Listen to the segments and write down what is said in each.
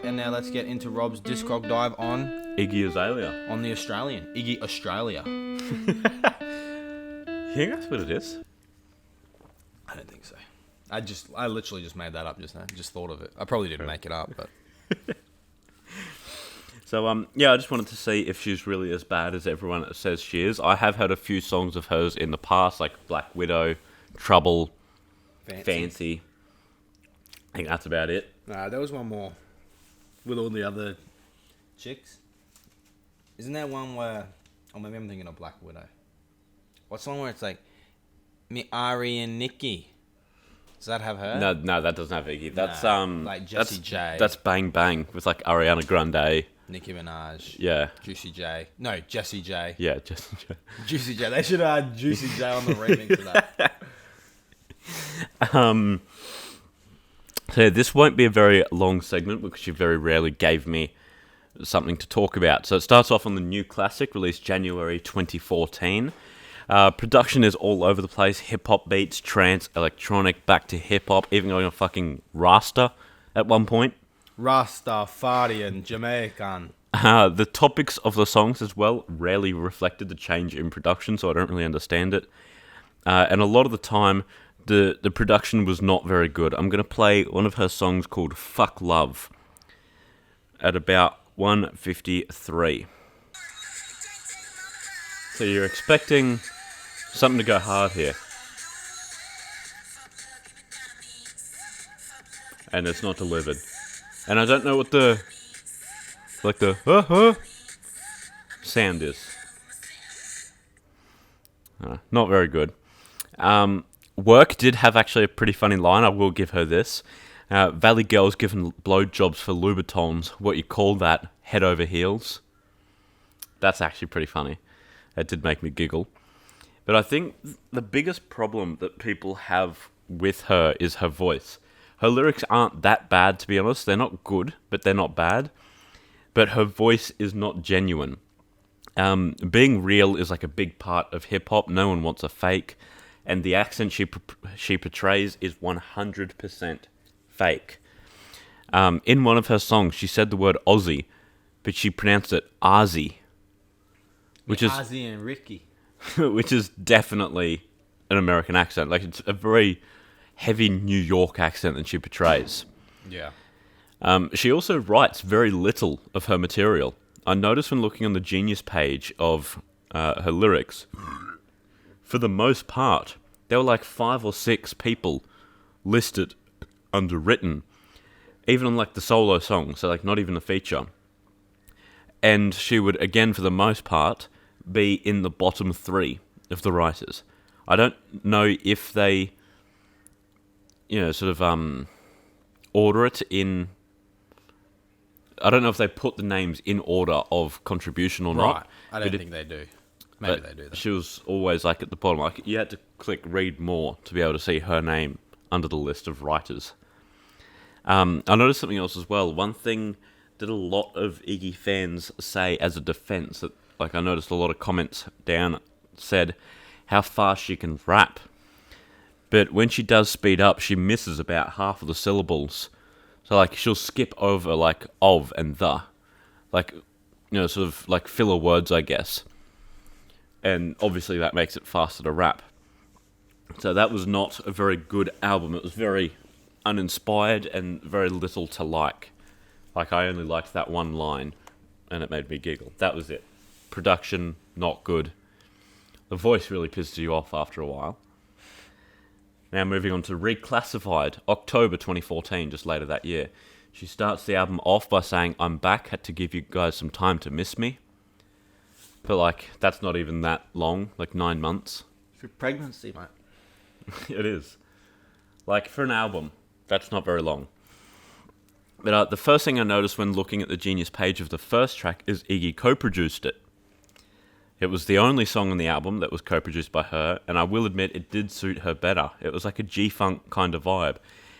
And now let's get into Rob's Discog dive on Iggy Azalea. the Australian. Iggy Australia. You think that's what it is? I don't think so. I literally just made that up just now. Just thought of it. I probably didn't make it up, but... So, I just wanted to see if she's really as bad as everyone says she is. I have heard a few songs of hers in the past, like Black Widow, Trouble, Fancy. I think that's about it. Nah, there was one more. With all the other chicks. Isn't there one where... Oh, maybe I'm thinking of Black Widow. What's the one where it's like... Me, Ari, and Nikki? Does that have her? No, that doesn't have Iggy. That's like Jessie J. That's Bang Bang with like Ariana Grande. Nicki Minaj. Yeah. Juicy J. No, Jessie J. Yeah, Jessie J. Juicy J. They should have had Juicy J on the remix of that. So this won't be a very long segment because you very rarely gave me something to talk about. So it starts off on the new classic released January 2014. Production is all over the place. Hip-hop beats, trance, electronic, back to hip-hop, even going on fucking Rasta at one point. Rastafarian, Jamaican. The topics of the songs as well rarely reflected the change in production, so I don't really understand it. And a lot of the time, the production was not very good. I'm going to play one of her songs called Fuck Love at about 1:53. So you're expecting something to go hard here. And it's not delivered. And I don't know what the sound is. Not very good. Work did have actually a pretty funny line. I will give her this. Valley girls giving blowjobs for Louboutins. What you call that? Head over heels. That's actually pretty funny. It did make me giggle. But I think the biggest problem that people have with her is her voice. Her lyrics aren't that bad, to be honest. They're not good, but they're not bad. But her voice is not genuine. Being real is like a big part of hip-hop. No one wants a fake. And the accent she portrays is 100% fake. In one of her songs, she said the word Aussie, but she pronounced it Aussie. Which is Ozzy and Ricky. which is definitely an American accent. Like, it's a very heavy New York accent that she portrays. Yeah. She also writes very little of her material. I noticed when looking on the Genius page of her lyrics, for the most part, there were like 5 or 6 people listed under written, even on like the solo song, so like not even a feature. And she would, again, for the most part, be in the bottom 3 of the writers. I don't know if they, order it in... I don't know if they put the names in order of contribution or not. Right. I don't think they do. Maybe they do that. She was always like at the bottom. Like, you had to click read more to be able to see her name under the list of writers. I noticed something else as well. One thing that a lot of Iggy fans say as a defense, that like I noticed a lot of comments down said how fast she can rap. But when she does speed up, she misses about half of the syllables. So like she'll skip over like of and the. Like, sort of like filler words, I guess. And obviously that makes it faster to rap. So that was not a very good album. It was very uninspired and very little to like. Like, I only liked that one line, and it made me giggle. That was it. Production, not good. The voice really pisses you off after a while. Now moving on to Reclassified, October 2014, just later that year. She starts the album off by saying, "I'm back, had to give you guys some time to miss me." But, like, that's not even that long, like 9 months. For pregnancy, mate. It is. Like, for an album, that's not very long. But the first thing I noticed when looking at the Genius page of the first track is Iggy co-produced it. It was the only song on the album that was co-produced by her, and I will admit it did suit her better. It was like a G-funk kind of vibe,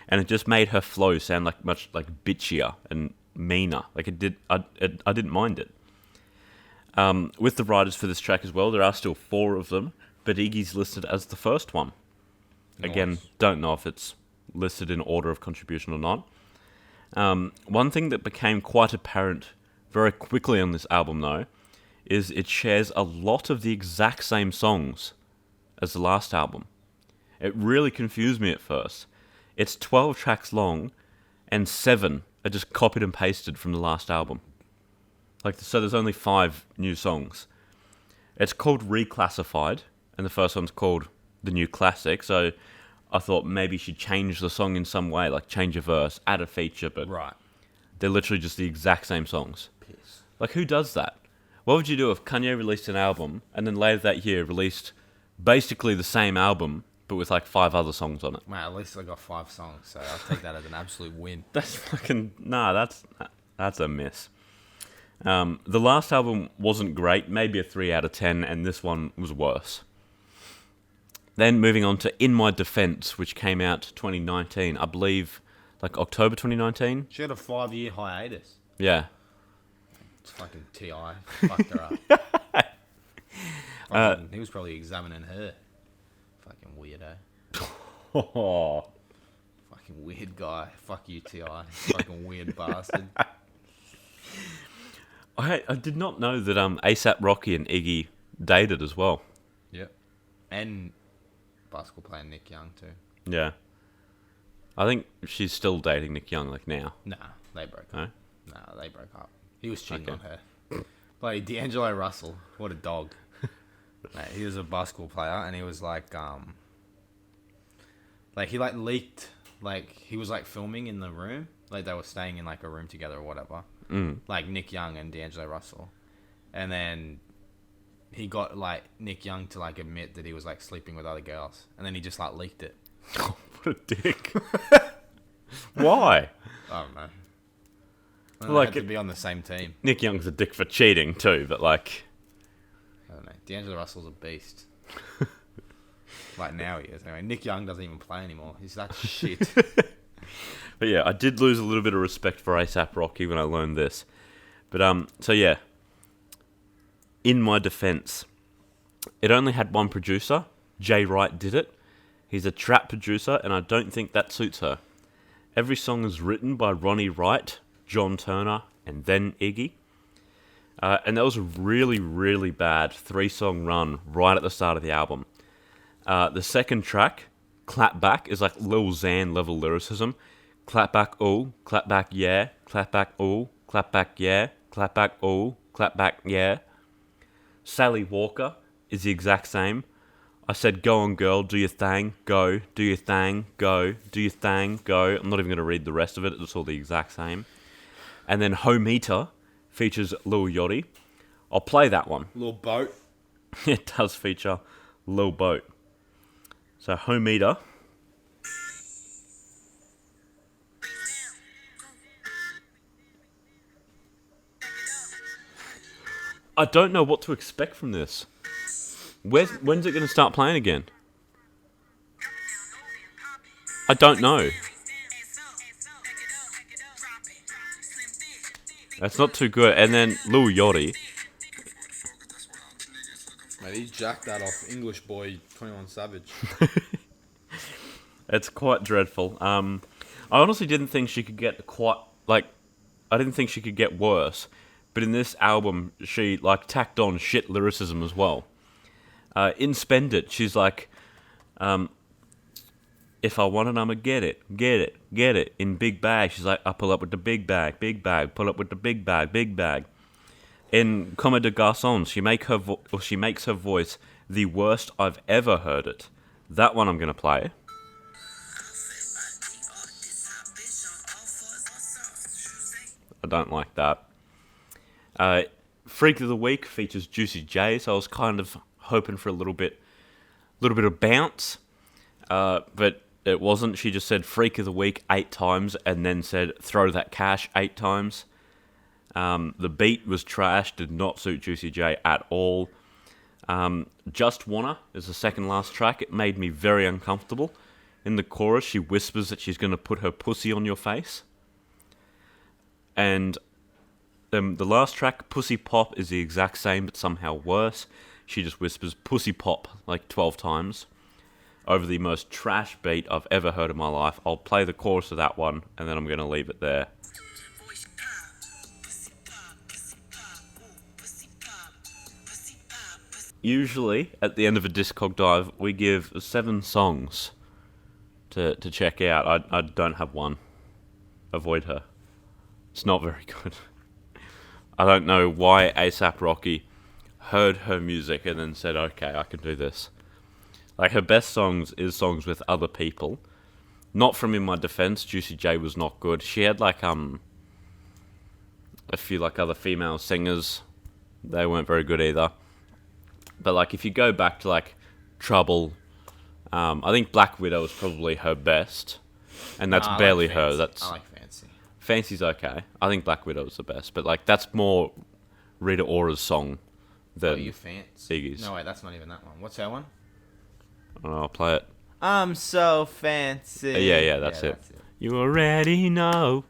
and it just made her flow sound like much like bitchier and meaner. Like it did, I didn't mind it. With the writers for this track as well, there are still 4 of them, but Iggy's listed as the first one. Again, Nice. don't know if it's listed in order of contribution or not. One thing that became quite apparent very quickly on this album, though, is it shares a lot of the exact same songs as the last album. It really confused me at first. It's 12 tracks long, and 7 are just copied and pasted from the last album. So there's only 5 new songs. It's called Reclassified, and the first one's called The New Classic, so I thought maybe she'd change the song in some way, like change a verse, add a feature, but Right. they're literally just the exact same songs. Piss. Like, who does that? What would you do if Kanye released an album, and then later that year released basically the same album, but with like 5 other songs on it? Mate, at least I got 5 songs, so I'll take that as an absolute win. That's fucking... Nah, that's a miss. The last album wasn't great, maybe a 3 out of 10, and this one was worse. Then moving on to In My Defense, which came out 2019, I believe, like October 2019? She had a 5-year hiatus. Yeah. It's fucking T.I. Fucked her up. He was probably examining her. Fucking weirdo. Oh. Fucking weird guy. Fuck you, T.I. Fucking weird bastard. I did not know that A$AP Rocky and Iggy dated as well. Yep. And basketball player Nick Young, too. Yeah. I think she's still dating Nick Young, like, now. Nah, they broke up. No? Nah, they broke up. He was cheating Okay. on her. Like, D'Angelo Russell. What a dog. Mate, he was a basketball player, and he was like, he like leaked, like he was like filming in the room, like they were staying in like a room together or whatever, like Nick Young and D'Angelo Russell, and then he got like Nick Young to like admit that he was like sleeping with other girls, and then he just like leaked it. Oh, what a dick. Why? I don't know. Well, Like like had to be on the same team. Nick Young's a dick for cheating too, but like... I don't know. D'Angelo Russell's a beast. Like now he is. Anyway, Nick Young doesn't even play anymore. He's that shit. But yeah, I did lose a little bit of respect for A$AP Rocky when I learned this. But so yeah, In My Defense, it only had one producer. Jay Wright did it. He's a trap producer, and I don't think that suits her. Every song is written by Ronnie Wright, John Turner, and then Iggy. And that was a really, really bad 3-song run right at the start of the album. The second track, Clap Back, is like Lil Xan level lyricism. Clap back, ooh, clap back, yeah, clap back, ooh, clap back, yeah, clap back, ooh, clap back, yeah. Sally Walker is the exact same. I said, go on girl, do your thing, go, do your thing, go, do your thing, go. I'm not even going to read the rest of it, it's all the exact same. And then Home Eater features Lil Yachty. I'll play that one. Little boat. It does feature Lil Boat. So Home Eater. I don't know what to expect from this. When's it going to start playing again? I don't know. That's not too good. And then Lil Yachty. Mate, he jacked that off English Boy 21 Savage. It's quite dreadful. I honestly didn't think she could get I didn't think she could get worse. But in this album, she like tacked on shit lyricism as well. In Spend It, she's like, if I want it, I'ma get it. In Big Bag, she's like, I pull up with the big bag, pull up with the big bag. In Comme des Garçons, she makes her voice the worst I've ever heard it. That one I'm gonna play. I don't like that. Freak of the Week features Juicy J, so I was kind of hoping for a little bit of bounce, but it wasn't. She just said Freak of the Week 8 times and then said throw that cash 8 times. The beat was trash, did not suit Juicy J at all. Just Wanna is the second last track. It made me very uncomfortable. In the chorus, she whispers that she's going to put her pussy on your face. And the last track, Pussy Pop, is the exact same but somehow worse. She just whispers Pussy Pop like 12 times. over the most trash beat I've ever heard in my life. I'll play the chorus of that one, and then I'm going to leave it there. Usually, at the end of a Discog dive, we give 7 songs to check out. I don't have one. Avoid her. It's not very good. I don't know why A$AP Rocky heard her music and then said, okay, I can do this. Like, her best songs is songs with other people. Not from In My Defense, Juicy J was not good. She had, like, a few, like, other female singers. They weren't very good either. But, like, if you go back to, like, Trouble, I think Black Widow is probably her best. And that's barely her. I like Fancy. Fancy's okay. I think Black Widow is the best. But, like, that's more Rita Ora's song than You Fancy? Iggy's. No, wait, that's not even that one. What's her one? I'll play it. I'm so fancy. Yeah, that's it. You already know.